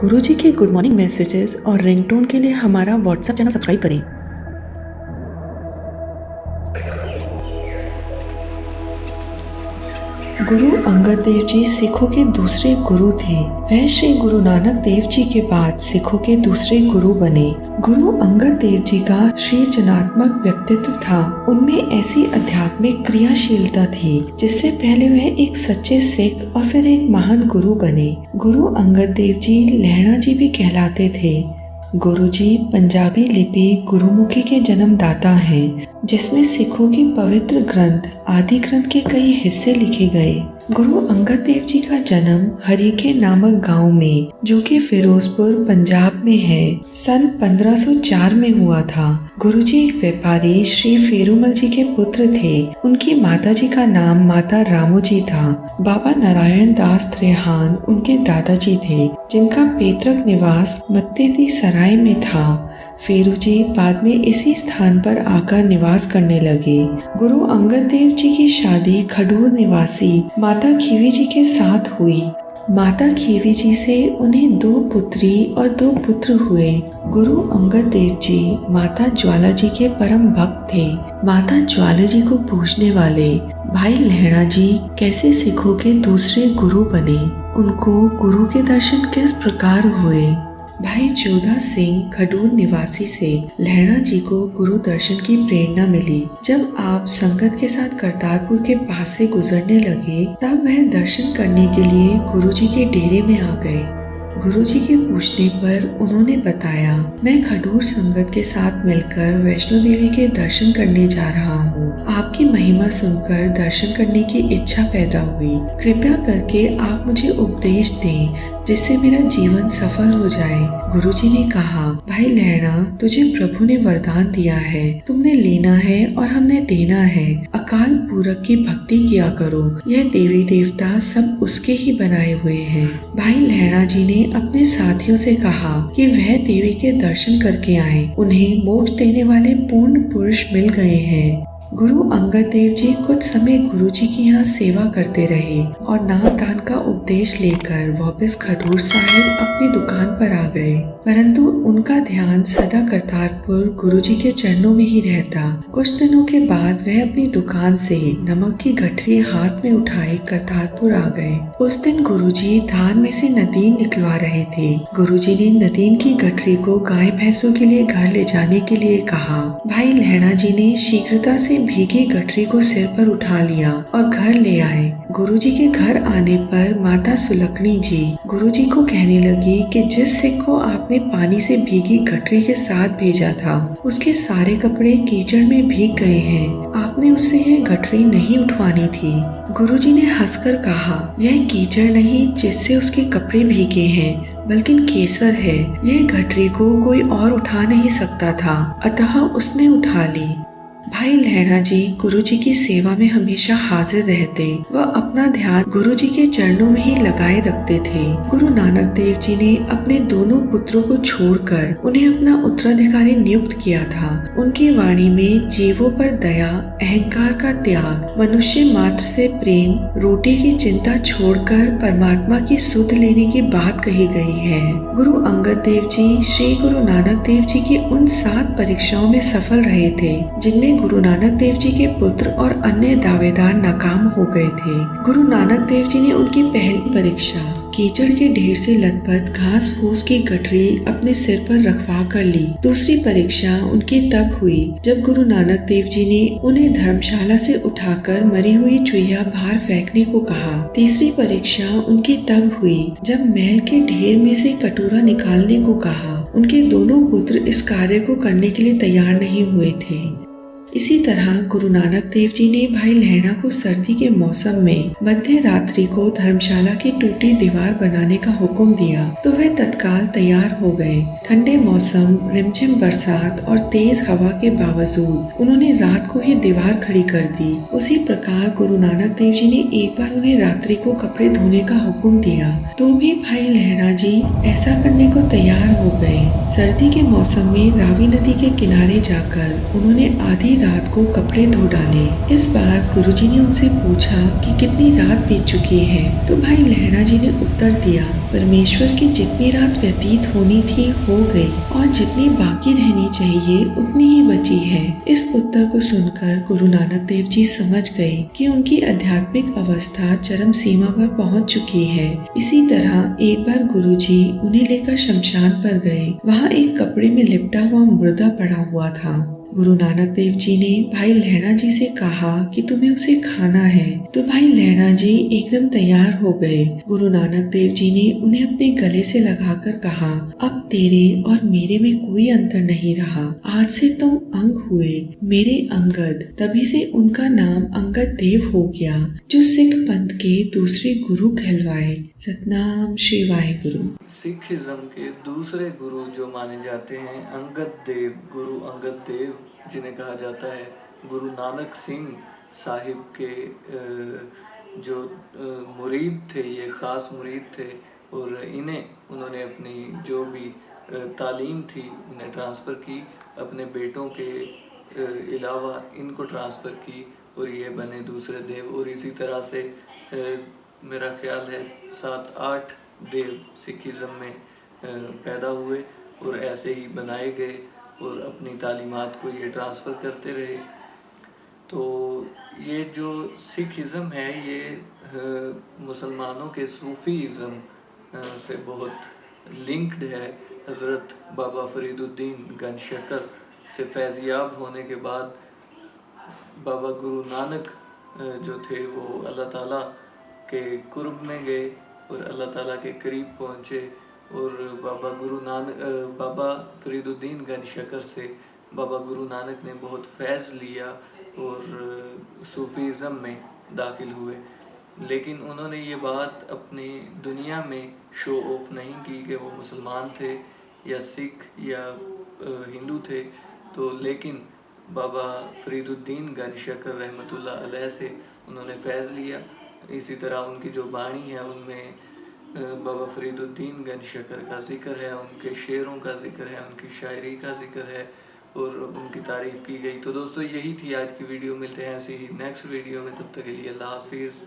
गुरुजी के good morning messages और ringtone के लिए हमारा व्हाट्सएप चैनल सब्सक्राइब करें। गुरु अंगद देव जी सिखों के दूसरे गुरु थे। वह श्री गुरु नानक देव जी के बाद सिखों के दूसरे गुरु बने। गुरु अंगद देव जी का श्री जनात्मक व्यक्तित्व था। उनमें ऐसी आध्यात्मिक क्रियाशीलता थी जिससे पहले वह एक सच्चे सिख और फिर एक महान गुरु बने। गुरु अंगद देव जी लहणा जी भी कहलाते थे। गुरुजी पंजाबी लिपि गुरुमुखी के जन्मदाता हैं, जिसमें सिखों की पवित्र ग्रंथ आदि ग्रंथ के कई हिस्से लिखे गए। गुरु अंगद देव जी का जन्म हरीके नामक गांव में, जो कि फिरोजपुर पंजाब में है, सन 1504 में हुआ था। गुरुजी एक व्यापारी श्री फेरूमल जी के पुत्र थे। उनकी माता जी का नाम माता रामो जी था। बाबा नारायण दास त्रेहान उनके दादाजी थे, जिनका पैतृक निवास मत्तेती सराय में था। फेरू जी बाद में इसी स्थान पर आकर निवास करने लगे। गुरु अंगद देव जी की शादी खडूर निवासी माता खीवी जी के साथ हुई। माता खीवी जी से उन्हें 2 पुत्री और 2 पुत्र हुए। गुरु अंगद देव जी माता ज्वाला जी के परम भक्त थे। माता ज्वाला जी को पूजने वाले भाई लहणा जी कैसे सिखों के दूसरे गुरु बने, उनको गुरु के दर्शन किस प्रकार हुए। भाई जोधा सिंह खडूर निवासी से लहणा जी को गुरु दर्शन की प्रेरणा मिली। जब आप संगत के साथ करतारपुर के पास से गुजरने लगे, तब वह दर्शन करने के लिए गुरु जी के डेरे में आ गए। गुरु जी के पूछने पर उन्होंने बताया, मैं खडूर संगत के साथ मिलकर वैष्णो देवी के दर्शन करने जा रहा हूँ। आपकी महिमा सुनकर दर्शन करने की इच्छा पैदा हुई। कृपया करके आप मुझे उपदेश दें जिससे मेरा जीवन सफल हो जाए। गुरु जी ने कहा, भाई लहणा, तुझे प्रभु ने वरदान दिया है, तुमने लेना है और हमने देना है। अकाल पूरक की भक्ति किया करो। यह देवी देवता सब उसके ही बनाए हुए हैं। भाई लहणा जी ने अपने साथियों से कहा कि वह देवी के दर्शन करके आए। उन्हें मोक्ष देने वाले पूर्ण पुरुष मिल गए हैं। गुरु अंगद देव जी कुछ समय गुरु जी की यहाँ सेवा करते रहे और नाम दान का उपदेश लेकर वापस खडूर साहिब अपनी दुकान पर आ गए। परंतु उनका ध्यान सदा करतारपुर गुरु जी के चरणों में ही रहता। कुछ दिनों के बाद वह अपनी दुकान से नमक की गठरी हाथ में उठाए करतारपुर आ गए। उस दिन गुरु जी धान में से नदीन निकलवा रहे थे। गुरु जी ने नदीन की गठरी को गाय भैंसों के लिए घर ले जाने के लिए कहा। भाई लहणा जी ने शीघ्रता से भीगी गठरी को सिर पर उठा लिया और घर ले आए। गुरुजी के घर आने पर माता सुलक्ष्णी जी गुरुजी को कहने लगी कि जिस सिख को आपने पानी से भीगी गठरी के साथ भेजा था, उसके सारे कपड़े कीचड़ में भीग गए हैं। आपने उससे यह गठरी नहीं उठवानी थी। गुरुजी ने हंसकर कहा, यह कीचड़ नहीं जिससे उसके कपड़े भीगे हैं, बल्कि केसर है। यह गठरी को कोई और उठा नहीं सकता था, अतः उसने उठा ली। भाई लहणा जी गुरु जी की सेवा में हमेशा हाजिर रहते। वह अपना ध्यान गुरु जी के चरणों में ही लगाए रखते थे। गुरु नानक देव जी ने अपने दोनों पुत्रों को छोड़कर उन्हें अपना उत्तराधिकारी नियुक्त किया था। उनकी वाणी में जीवों पर दया, अहंकार का त्याग, मनुष्य मात्र से प्रेम, रोटी की चिंता छोड़कर परमात्मा की सुध लेने की बात कही गई है। गुरु अंगद देव जी श्री गुरु नानक देव जी की उन 7 परीक्षाओं में सफल रहे थे, जिनमें गुरु नानक देव जी के पुत्र और अन्य दावेदार नाकाम हो गए थे। गुरु नानक देव जी ने उनकी पहली परीक्षा कीचड़ के ढेर से लथपथ घास फूस की गठरी अपने सिर पर रखवा कर ली। दूसरी परीक्षा उनकी तब हुई जब गुरु नानक देव जी ने उन्हें धर्मशाला से उठाकर मरी हुई चुहिया बाहर फेंकने को कहा। तीसरी परीक्षा उनकी तब हुई जब मैल के ढेर में से कटोरा निकालने को कहा। उनके दोनों पुत्र इस कार्य को करने के लिए तैयार नहीं हुए थे। इसी तरह गुरु नानक देव जी ने भाई लहणा को सर्दी के मौसम में मध्य रात्रि को धर्मशाला की टूटी दीवार बनाने का हुक्म दिया तो वे तत्काल तैयार हो गए। ठंडे मौसम, रिमझिम बरसात और तेज हवा के बावजूद उन्होंने रात को ही दीवार खड़ी कर दी। उसी प्रकार गुरु नानक देव जी ने एक बार उन्हें रात्रि को कपड़े धोने का हुक्म दिया तो भी भाई लहणा जी ऐसा करने को तैयार हो गए। सर्दी के मौसम में रावी नदी के किनारे जाकर उन्होंने आधी रात को कपड़े धो डाले। इस बार गुरुजी ने उनसे पूछा कि कितनी रात बीत चुकी है, तो भाई लहणा जी ने उत्तर दिया, परमेश्वर की जितनी रात व्यतीत होनी थी हो गई और जितनी बाकी रहनी चाहिए उतनी ही बची है। इस उत्तर को सुनकर गुरु नानक देव जी समझ गए कि उनकी आध्यात्मिक अवस्था चरम सीमा पर पहुंच चुकी है। इसी तरह एक बार गुरुजी उन्हें लेकर शमशान पर गए। वहाँ एक कपड़े में लिपटा हुआ मुर्दा पड़ा हुआ था। गुरु नानक देव जी ने भाई लहणा जी से कहा कि तुम्हें उसे खाना है, तो भाई लहणा जी एकदम तैयार हो गए। गुरु नानक देव जी ने उन्हें अपने गले से लगाकर कहा, अब तेरे और मेरे में कोई अंतर नहीं रहा, आज से तुम अंग हुए, मेरे अंगद। तभी से उनका नाम अंगद देव हो गया, जो सिख पंथ के दूसरे गुरु कहलवाए। सतनाम श्री वाहिगुरु। सिखिज्म के दूसरे गुरु जो माने जाते हैं अंगद देव, गुरु अंगद देव जिन्हें कहा जाता है, गुरु नानक सिंह साहिब के जो मुरीद थे, ये ख़ास मुरीद थे और इन्हें उन्होंने अपनी जो भी तालीम थी उन्हें ट्रांसफ़र की, अपने बेटों के अलावा इनको ट्रांसफ़र की और ये बने दूसरे देव। और इसी तरह से मेरा ख्याल है 7-8 देव सिखिज़म में पैदा हुए और ऐसे ही बनाए गए और अपनी तालीमात को ये ट्रांसफ़र करते रहे। तो ये जो सिखिज़म है ये मुसलमानों के सूफ़ीज़म से बहुत लिंक्ड है। हज़रत बाबा फ़रीदुद्दीन गंजशकर से फैज़याब होने के बाद बाबा गुरु नानक जो थे वो अल्लाह ताला के कुर्ब में गए और अल्लाह ताला के करीब पहुँचे और बाबा फ़रीदुद्दीन गंजशकर से बाबा गुरु नानक ने बहुत फैज़ लिया और सूफ़ीज़म में दाखिल हुए। लेकिन उन्होंने ये बात अपनी दुनिया में शो ऑफ नहीं की कि वो मुसलमान थे या सिख या हिंदू थे। तो लेकिन बाबा फ़रीदुद्दीन गंजशकर रहमतुल्लाह अलैह से उन्होंने फैज़ लिया। इसी तरह उनकी जो बाणी है उनमें बाबा फ़रीदुद्दीन गंजशकर का ज़िक्र है, उनके शेरों का ज़िक्र है, उनकी शायरी का ज़िक्र है और उनकी तारीफ़ की गई। तो दोस्तों यही थी आज की वीडियो, मिलते हैं ऐसे ही नेक्स्ट वीडियो में, तब तक के लिए अल्लाह हाफिज़।